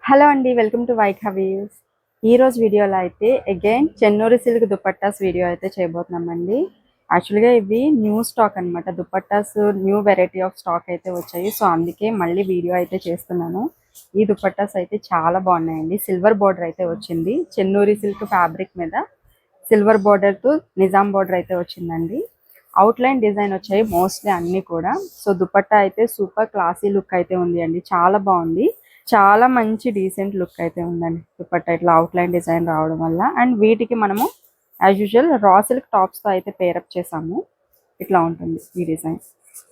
Hello అండి, welcome to వైఖవీస్. ఈరోజు వీడియోలో అయితే again Chennuri silk dupattas video అయితే చేయబోతున్నామండి. యాక్చువల్గా ఇవి న్యూ స్టాక్ అనమాట. Dupattas new variety of stock అయితే వచ్చాయి. సో అందుకే మళ్ళీ వీడియో అయితే చేస్తున్నాను. ఈ దుపట్టాస్ అయితే చాలా బాగున్నాయండి. సిల్వర్ బార్డర్ అయితే వచ్చింది. చెన్నూరి సిల్క్ ఫ్యాబ్రిక్ మీద సిల్వర్ బార్డర్తో నిజాం బార్డర్ అయితే వచ్చిందండి. అవుట్లైన్ డిజైన్ వచ్చాయి మోస్ట్లీ అన్నీ కూడా. సో దుపట్టా అయితే సూపర్ క్లాసీ లుక్ అయితే ఉంది అండి. చాలా బాగుంది. చాలా మంచి డీసెంట్ లుక్ అయితే ఉందండి దుపట్టా ఇట్లా అవుట్లైన్ డిజైన్ రావడం వల్ల. అండ్ వీటికి మనము యాజ్ యూజువల్ రా సిల్క్ టాప్స్తో అయితే పేరప్ చేసాము. ఇట్లా ఉంటుంది ఈ డిజైన్.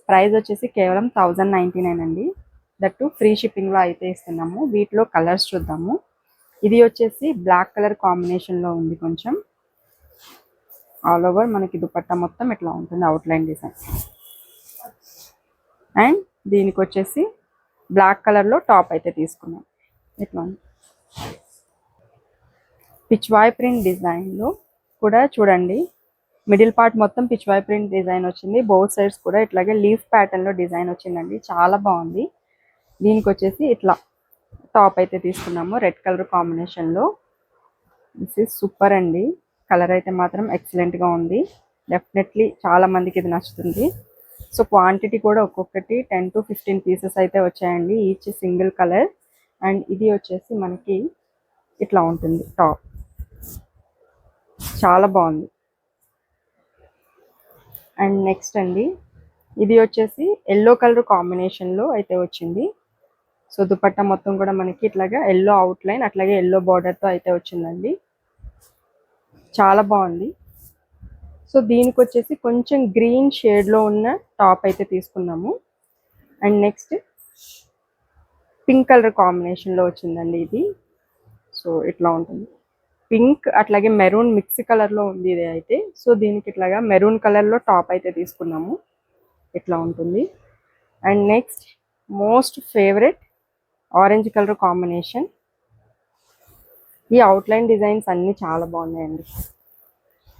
ప్రైస్ వచ్చేసి కేవలం 1099 అండి. దట్టు ఫ్రీ షిప్పింగ్లో అయితే ఇస్తున్నాము. వీటిలో కలర్స్ చూద్దాము. ఇది వచ్చేసి బ్లాక్ కలర్ కాంబినేషన్లో ఉంది. కొంచెం ఆల్ ఓవర్ మనకి దుపట్టా మొత్తం ఇట్లా ఉంటుంది అవుట్లైన్ డిజైన్. అండ్ దీనికి వచ్చేసి బ్లాక్ కలర్లో టాప్ అయితే తీసుకున్నాం. ఇట్లా పిచ్వాయ్ ప్రింట్ డిజైన్లో కూడా చూడండి. మిడిల్ పార్ట్ మొత్తం పిచ్వాయ్ ప్రింట్ డిజైన్ వచ్చింది. బోత్ సైడ్స్ కూడా ఇట్లాగే లీఫ్ ప్యాటర్న్లో డిజైన్ వచ్చిందండి. చాలా బాగుంది. దీనికి వచ్చేసి ఇట్లా టాప్ అయితే తీసుకున్నాము రెడ్ కలర్ కాంబినేషన్లో. దిస్ ఈజ్ సూపర్ అండి. కలర్ అయితే మాత్రం ఎక్సలెంట్గా ఉంది. డెఫినెట్లీ చాలా మందికి ఇది నచ్చుతుంది. సో క్వాంటిటీ కూడా ఒక్కొక్కటి 10 to 15 పీసెస్ అయితే వచ్చాయండి. Each single colour. అండ్ ఇది వచ్చేసి మనకి ఇట్లా ఉంటుంది టాప్. చాలా బాగుంది. అండ్ నెక్స్ట్ అండి, ఇది వచ్చేసి ఎల్లో కలర్ కాంబినేషన్లో అయితే వచ్చింది. సో దుపట్టా మొత్తం కూడా మనకి ఇట్లాగా ఎల్లో అవుట్లైన్ అట్లాగే ఎల్లో బార్డర్తో అయితే వచ్చిందండి. చాలా బాగుంది. సో దీనికి వచ్చేసి కొంచెం గ్రీన్ షేడ్లో ఉన్న టాప్ అయితే తీసుకున్నాము. అండ్ నెక్స్ట్ పింక్ కలర్ కాంబినేషన్లో వచ్చిందండి ఇది. సో ఇట్లా ఉంటుంది. పింక్ అట్లాగే మెరూన్ మిక్స్ కలర్లో ఉంది ఇది అయితే. సో దీనికి ఇట్లాగా మెరూన్ కలర్లో టాప్ అయితే తీసుకున్నాము. ఇట్లా ఉంటుంది. And next most favourite orange colour combination. ఈ అవుట్లైన్ డిజైన్స్ అన్నీ చాలా బాగున్నాయండి.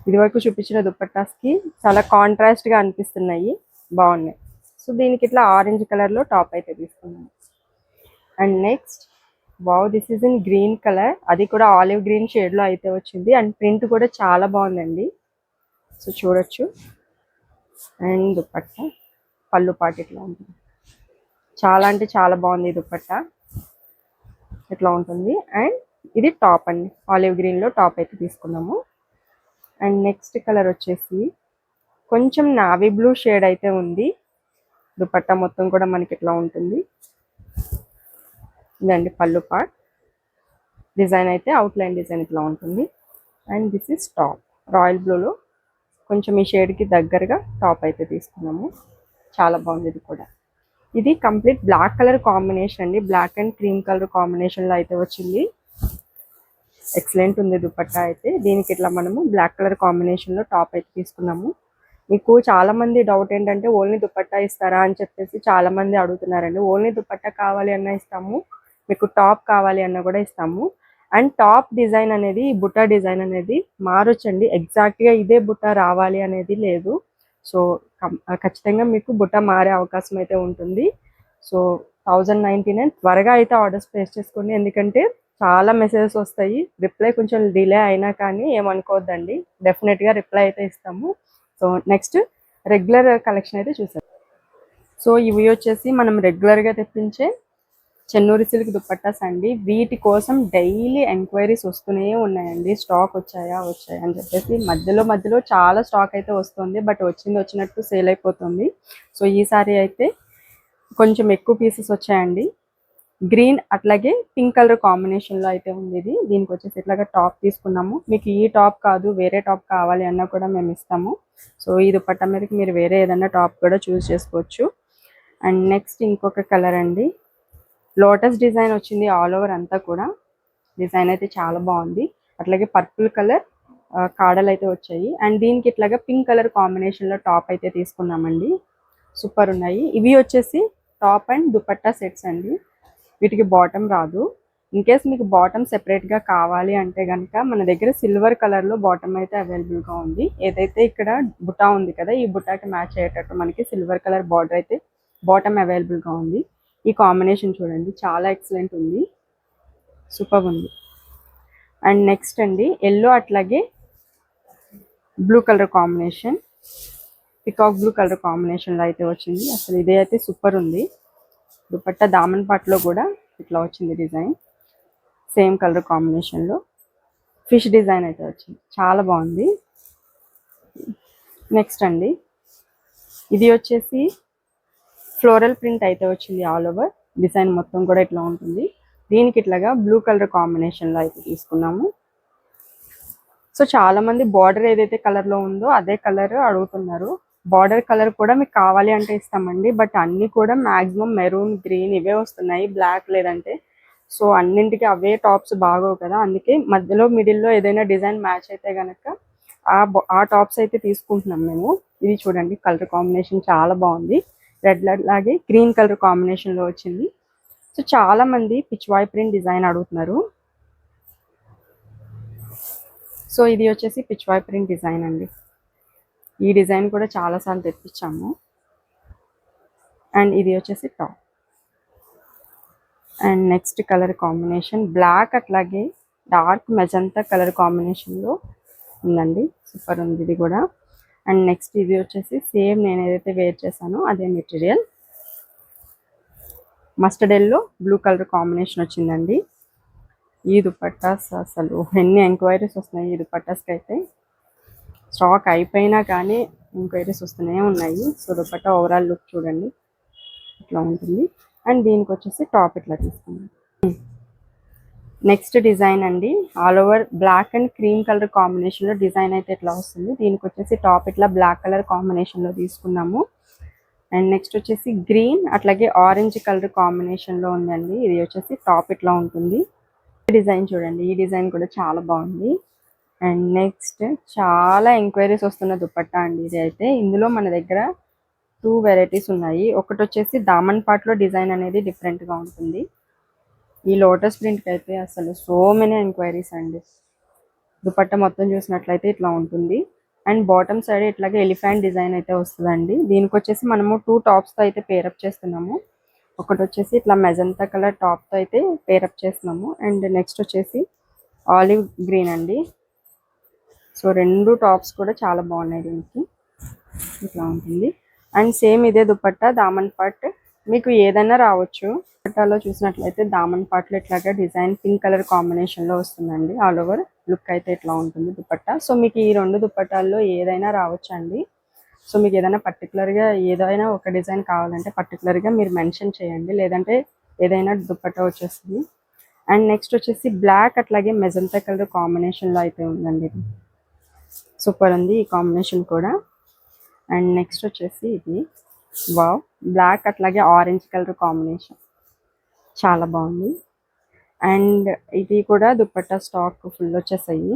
ఇదివరకు చూపించిన దుపట్టాస్కి చాలా కాంట్రాస్ట్గా అనిపిస్తున్నాయి. బాగున్నాయి. సో దీనికి ఇట్లా ఆరెంజ్ కలర్లో టాప్ అయితే తీసుకున్నాము. And next wow, this is in green colour. అది కూడా ఆలివ్ గ్రీన్ షేడ్లో అయితే వచ్చింది. అండ్ ప్రింట్ కూడా చాలా బాగుందండి. సో చూడొచ్చు. అండ్ దుపట్టా పళ్ళు పాటు ఇట్లా ఉంటుంది. చాలా అంటే చాలా బాగుంది ఈ దుపట్టా. ఇట్లా ఉంటుంది. అండ్ ఇది టాప్ అండి. ఆలివ్ గ్రీన్లో టాప్ అయితే తీసుకున్నాము. అండ్ నెక్స్ట్ కలర్ వచ్చేసి కొంచెం నావీ బ్లూ షేడ్ అయితే ఉంది. దుపట్టా మొత్తం కూడా మనకి ఇట్లా ఉంటుంది. ఇదండి పళ్ళు పార్ట్. డిజైన్ అయితే అవుట్లైన్ డిజైన్ ఇట్లా ఉంటుంది. And this is top. Royal బ్లూలో కొంచెం ఈ షేడ్కి దగ్గరగా టాప్ అయితే తీసుకున్నాము. చాలా బాగుంది ఇది కూడా. ఇది కంప్లీట్ బ్లాక్ కలర్ కాంబినేషన్ అండి. బ్లాక్ అండ్ క్రీమ్ కలర్ కాంబినేషన్లో అయితే వచ్చింది. ఎక్సలెంట్ ఉంది దుపట్టా అయితే. దీనికి ఇట్లా మనము బ్లాక్ కలర్ కాంబినేషన్లో టాప్ అయితే తీసుకున్నాము. మీకు చాలా మంది డౌట్ ఏంటంటే ఓన్లీ దుపట్టా ఇస్తారా అని చెప్పేసి చాలా మంది అడుగుతున్నారండి. ఓన్లీ దుపట్టా కావాలి అన్నా ఇస్తాము, మీకు టాప్ కావాలి అన్నా కూడా ఇస్తాము. అండ్ టాప్ డిజైన్ అనేది, బుట్టా డిజైన్ అనేది మారొచ్చండి. ఎగ్జాక్ట్గా ఇదే బుట్టా రావాలి అనేది లేదు. సో ఖచ్చితంగా మీకు బుట్టా మారే అవకాశం అయితే ఉంటుంది. సో 1099 త్వరగా అయితే ఆర్డర్స్ ప్లేస్ చేసుకోండి. ఎందుకంటే చాలా మెసేజెస్ వస్తాయి. రిప్లై కొంచెం డిలే అయినా కానీ ఏమనుకోవద్దండి, డెఫినెట్గా రిప్లై అయితే ఇస్తాము. సో నెక్స్ట్ రెగ్యులర్ కలెక్షన్ అయితే చూసాం. సో ఇవి వచ్చేసి మనం రెగ్యులర్గా తెప్పించే చెన్నూరి సిల్క్ దుపట్టాస్ అండి. వీటి కోసం డైలీ ఎంక్వైరీస్ వస్తూనే ఉన్నాయండి. స్టాక్ వచ్చాయా అని చెప్పేసి మధ్యలో చాలా స్టాక్ అయితే వస్తుంది. బట్ వచ్చినట్టు సేల్ అయిపోతుంది. సో ఈసారి అయితే కొంచెం ఎక్కువ పీసెస్ వచ్చాయండి. గ్రీన్ అట్లాగే పింక్ కలర్ కాంబినేషన్లో అయితే ఉంది ఇది. దీనికి వచ్చేసి ఇట్లాగా టాప్ తీసుకున్నాము. మీకు ఈ టాప్ కాదు వేరే టాప్ కావాలి అన్నా కూడా మేము ఇస్తాము. సో ఈ దుపట్టా మీదకి మీరు వేరే ఏదన్నా టాప్ కూడా చూస్ చేసుకోవచ్చు. అండ్ నెక్స్ట్ ఇంకొక కలర్ అండి. లోటస్ డిజైన్ వచ్చింది ఆల్ ఓవర్ అంతా కూడా. డిజైన్ అయితే చాలా బాగుంది. అట్లాగే పర్పుల్ కలర్ కాడలు అయితే వచ్చాయి. అండ్ దీనికి ఇట్లాగా పింక్ కలర్ కాంబినేషన్లో టాప్ అయితే తీసుకున్నామండి. సూపర్ ఉన్నాయి. ఇవి వచ్చేసి టాప్ అండ్ దుపట్టా సెట్స్ అండి. వీటికి బాటమ్ రాదు. ఇన్ కేస్ మీకు బాటమ్ సెపరేట్గా కావాలి అంటే కనుక మన దగ్గర సిల్వర్ కలర్లో బాటమ్ అయితే అవైలబుల్గా ఉంది. ఏదైతే ఇక్కడ బుటా ఉంది కదా, ఈ బుటాకి మ్యాచ్ అయ్యేటట్టు మనకి సిల్వర్ కలర్ బార్డర్ అయితే బాటమ్ అవైలబుల్గా ఉంది. ఈ కాంబినేషన్ చూడండి చాలా ఎక్సలెంట్ ఉంది. సూపర్ ఉంది. అండ్ నెక్స్ట్ అండి ఎల్లో అట్లాగే blue colour combination, peacock blue colour కాంబినేషన్లో అయితే వచ్చింది. అసలు ఇదే అయితే సూపర్ ఉంది. దుపట్టా దామన్ పాట్లో కూడా ఇట్లా వచ్చింది డిజైన్, సేమ్ కలర్ కాంబినేషన్లో ఫిష్ డిజైన్ అయితే వచ్చింది, చాలా బాగుంది. నెక్స్ట్ అండి ఇది వచ్చేసి ఫ్లోరల్ ప్రింట్ అయితే వచ్చింది. ఆల్ ఓవర్ డిజైన్ మొత్తం కూడా ఇట్లా ఉంటుంది. దీనికి ఇట్లాగా బ్లూ కలర్ కాంబినేషన్లో అయితే తీసుకున్నాము. సో చాలా మంది బార్డర్ ఏదైతే కలర్లో ఉందో అదే కలర్ అడుగుతున్నారు. బార్డర్ కలర్ కూడా మీకు కావాలి అంటే ఇస్తామండి, బట్ అన్నీ కూడా మ్యాక్సిమం మెరూన్, గ్రీన్ ఇవే వస్తున్నాయి, బ్లాక్ లేదంటే. సో అన్నింటికి అవే టాప్స్ బాగోవు కదా, అందుకే మధ్యలో మిడిల్లో ఏదైనా డిజైన్ మ్యాచ్ అయితే కనుక ఆ టాప్స్ అయితే తీసుకుంటున్నాం మేము. ఇది చూడండి కలర్ కాంబినేషన్ చాలా బాగుంది. రెడ్ లాగే గ్రీన్ కలర్ కాంబినేషన్లో వచ్చింది. సో చాలా మంది పిచ్వాయ్ ప్రింట్ డిజైన్ అడుగుతున్నారు. సో ఇది వచ్చేసి పిచ్వాయ్ ప్రింట్ డిజైన్ అండి. ఈ డిజైన్ కూడా చాలాసార్లు తెప్పించాము. అండ్ ఇది వచ్చేసి top. And next colour combination black అట్లాగే డార్క్ మెజంతా కలర్ కాంబినేషన్లో ఉందండి, సూపర్ ఉంది ఇది కూడా. అండ్ నెక్స్ట్ ఇది వచ్చేసి సేమ్ నేను ఏదైతే వేర్ చేశానో అదే material, mustard yellow blue colour combination వచ్చిందండి. ఈ దుపట్టాస్ అసలు ఎన్ని ఎంక్వైరీస్ వస్తున్నాయి ఈ దుపట్టాస్కి అయితే. స్టాక్ అయిపోయినా కానీ ఎంక్వైరీస్ వస్తూనే ఉన్నాయి. సో దుపట్టా ఓవరాల్ లుక్ చూడండి ఇట్లా ఉంటుంది. అండ్ దీనికి వచ్చేసి టాప్ ఇట్లా తీసుకున్నాం. నెక్స్ట్ డిజైన్ అండి all over black and cream colour కాంబినేషన్లో డిజైన్ అయితే ఇట్లా వస్తుంది. దీనికి వచ్చేసి టాప్ ఇట్లా బ్లాక్ కలర్ కాంబినేషన్లో తీసుకున్నాము. అండ్ నెక్స్ట్ వచ్చేసి గ్రీన్ అట్లాగే ఆరెంజ్ కలర్ కాంబినేషన్లో ఉందండి. ఇది వచ్చేసి టాప్ ఇట్లా ఉంటుంది. డిజైన్ చూడండి, ఈ డిజైన్ కూడా చాలా బాగుంది. అండ్ నెక్స్ట్ చాలా ఎంక్వైరీస్ వస్తున్న దుపట్టా అండి ఇది అయితే. ఇందులో మన దగ్గర 2 వెరైటీస్ ఉన్నాయి. ఒకటి వచ్చేసి దామన్ పాట్లో డిజైన్ అనేది డిఫరెంట్గా ఉంటుంది. ఈ లోటస్ ప్రింట్కి అయితే అసలు సో మెనీ ఎంక్వైరీస్ అండి. దుపట్టా మొత్తం చూసినట్లయితే ఇట్లా ఉంటుంది. అండ్ బాటమ్ సైడ్ ఇట్లాగే ఎలిఫెంట్ డిజైన్ అయితే వస్తుందండి. దీనికి వచ్చేసి మనము 2 టాప్స్తో అయితే పేరప్ చేస్తున్నాము. ఒకటి వచ్చేసి ఇట్లా మెజంతా కలర్ టాప్తో అయితే పేరప్ చేస్తున్నాము. అండ్ నెక్స్ట్ వచ్చేసి ఆలివ్ గ్రీన్ అండి. సో 2 టాప్స్ కూడా చాలా బాగున్నాయి. దీనికి ఇట్లా ఉంటుంది. అండ్ సేమ్ ఇదే దుపట్టా దామన్ పాట్ మీకు ఏదైనా రావచ్చు. దుపట్టాలో చూసినట్లయితే దామన్ పాట్లో ఇట్లాగా డిజైన్ పింక్ కలర్ కాంబినేషన్లో వస్తుందండి. ఆల్ ఓవర్ లుక్ అయితే ఇట్లా ఉంటుంది దుపట్టా. సో మీకు ఈ 2 దుపట్టాల్లో ఏదైనా రావచ్చు అండి. సో మీకు ఏదైనా పర్టికులర్గా ఏదైనా ఒక డిజైన్ కావాలంటే పర్టికులర్గా మీరు మెన్షన్ చేయండి, లేదంటే ఏదైనా దుపట్టా వచ్చేస్తుంది. అండ్ నెక్స్ట్ వచ్చేసి బ్లాక్ అట్లాగే మెజంతా కలర్ కాంబినేషన్లో అయితే ఉందండి. ఇది సూపర్ ఉంది ఈ కాంబినేషన్ కూడా. అండ్ నెక్స్ట్ వచ్చేసి ఇది వావ్ బ్లాక్ అట్లాగే ఆరెంజ్ కలర్ కాంబినేషన్ చాలా బాగుంది. అండ్ ఇది కూడా దుపట్టా స్టాక్ ఫుల్ వచ్చేసాయి.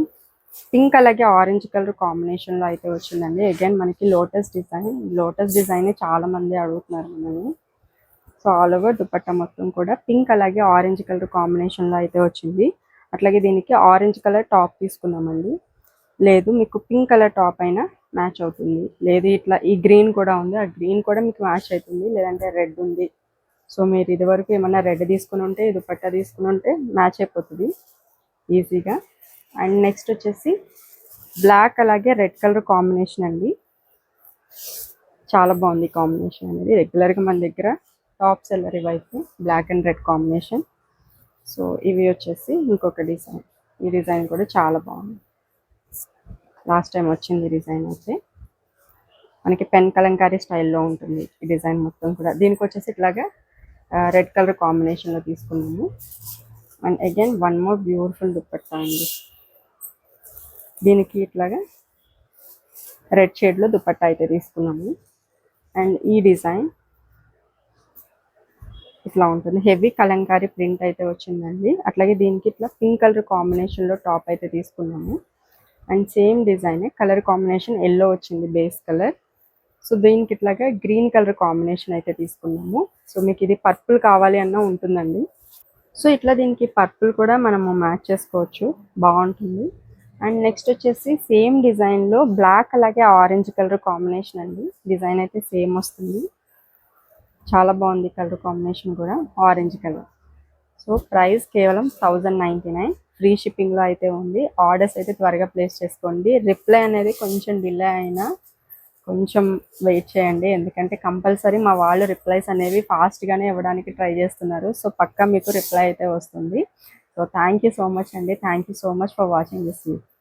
పింక్ అలాగే ఆరెంజ్ కలర్ కాంబినేషన్లో అయితే వచ్చిందండి. అగైన్ మనకి లోటస్ డిజైన్ చాలా మంది అడుగుతున్నారు మనని. సో ఆల్ ఓవర్ దుపట్టా మొత్తం కూడా పింక్ అలాగే ఆరెంజ్ కలర్ కాంబినేషన్లో అయితే వచ్చింది. అట్లాగే దీనికి ఆరెంజ్ కలర్ టాప్ తీసుకున్నామండి. లేదు మీకు పింక్ కలర్ టాప్ అయినా మ్యాచ్ అవుతుంది, లేదు ఇట్లా ఈ గ్రీన్ కూడా ఉంది, ఆ గ్రీన్ కూడా మీకు మ్యాచ్ అవుతుంది, లేదంటే రెడ్ ఉంది. సో మీరు ఇదివరకు ఏమన్నా రెడ్ తీసుకుని ఉంటే దుపట్టా తీసుకుని ఉంటే మ్యాచ్ అయిపోతుంది ఈజీగా. అండ్ నెక్స్ట్ వచ్చేసి బ్లాక్ అలాగే రెడ్ కలర్ కాంబినేషన్ అండి. చాలా బాగుంది కాంబినేషన్ అనేది. రెగ్యులర్గా మన దగ్గర టాప్ సెల్లర్ ఇవైతే black and red combination. So ఇవి వచ్చేసి ఇంకొక డిజైన్. ఈ డిజైన్ కూడా చాలా బాగుంది. లాస్ట్ టైం వచ్చింది డిజైన్ అయితే మనకి పెన్ కలంకారీ స్టైల్లో ఉంటుంది ఈ డిజైన్ మొత్తం కూడా. దీనికి వచ్చేసి ఇట్లాగా రెడ్ కలర్ కాంబినేషన్లో తీసుకున్నాము. And again one more beautiful dupatta అండి. దీనికి ఇట్లాగా రెడ్ షేడ్లో దుపట్టా అయితే తీసుకున్నాము. అండ్ ఈ డిజైన్ ఇట్లా ఉంటుంది, హెవీ కలంకారీ ప్రింట్ అయితే వచ్చిందండి. అట్లాగే దీనికి ఇట్లా పింక్ కలర్ కాంబినేషన్లో టాప్ అయితే తీసుకున్నాము. And same design colour combination yellow వచ్చింది బేస్ కలర్. సో దీనికి ఇట్లాగా గ్రీన్ కలర్ కాంబినేషన్ అయితే తీసుకున్నాము. సో మీకు ఇది పర్పుల్ కావాలి అన్న ఉంటుందండి. సో ఇట్లా దీనికి పర్పుల్ కూడా మనము మ్యాచ్ చేసుకోవచ్చు, బాగుంటుంది. అండ్ నెక్స్ట్ వచ్చేసి సేమ్ డిజైన్లో బ్లాక్ అలాగే ఆరెంజ్ కలర్ కాంబినేషన్ అండి. డిజైన్ అయితే సేమ్ వస్తుంది, చాలా బాగుంది కలర్ కాంబినేషన్ కూడా orange colour. So so price కేవలం 1099, ఫ్రీ షిప్పింగ్లో అయితే ఉంది. ఆర్డర్స్ అయితే త్వరగా ప్లేస్ చేసుకోండి. రిప్లై అనేది కొంచెం డిలే అయినా కొంచెం వెయిట్ చేయండి, ఎందుకంటే కంపల్సరీ మా వాళ్ళు రిప్లైస్ అనేవి ఫాస్ట్గానే ఇవ్వడానికి ట్రై చేస్తున్నారు. సో పక్కా మీకు రిప్లై అయితే వస్తుంది. So thank you so much అండి. Thank you so much for watching this video.